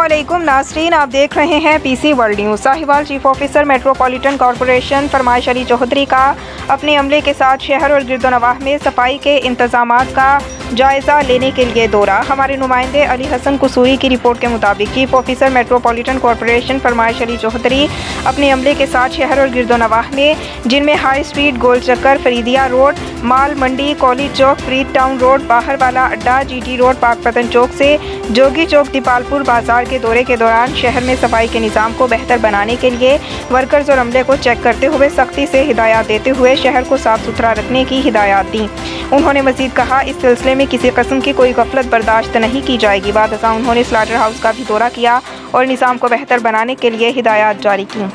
علیکم ناظرین، آپ دیکھ رہے ہیں P C world news. Sahiwal chief officer metropolitan corporation فرمائش چودھری کا اپنے عملے کے ساتھ شہر اور گرد و نواح میں صفائی کے انتظامات کا جائزہ لینے کے لیے دورہ۔ ہمارے نمائندے علی حسن قصوری کی رپورٹ کے مطابق چیف آفیسر میٹروپولیٹن کارپوریشن فرمائش چودھری اپنے عملے کے ساتھ شہر اور گرد و نواح میں، جن میں ہائی اسٹریٹ، گول چکر، فریدیہ روڈ، مال منڈی، کالج چوک، فرید ٹاؤن روڈ، باہر والا اڈا، جی ٹی روڈ، پاک پتن چوک سے جوگی چوک، دیپال پور بازار کے دورے کے دوران شہر میں صفائی کے نظام کو بہتر بنانے کے لیے ورکرز اور عملے کو چیک کرتے ہوئے سختی سے ہدایات دیتے ہوئے شہر کو صاف ستھرا رکھنے کی ہدایات دیں۔ انہوں نے مزید کہا، اس سلسلے میں کسی قسم کی کوئی غفلت برداشت نہیں کی جائے گی۔ بعد ازاں انہوں نے سلاٹر ہاؤس کا بھی دورہ کیا اور نظام کو بہتر بنانے کے لیے ہدایات جاری کیں۔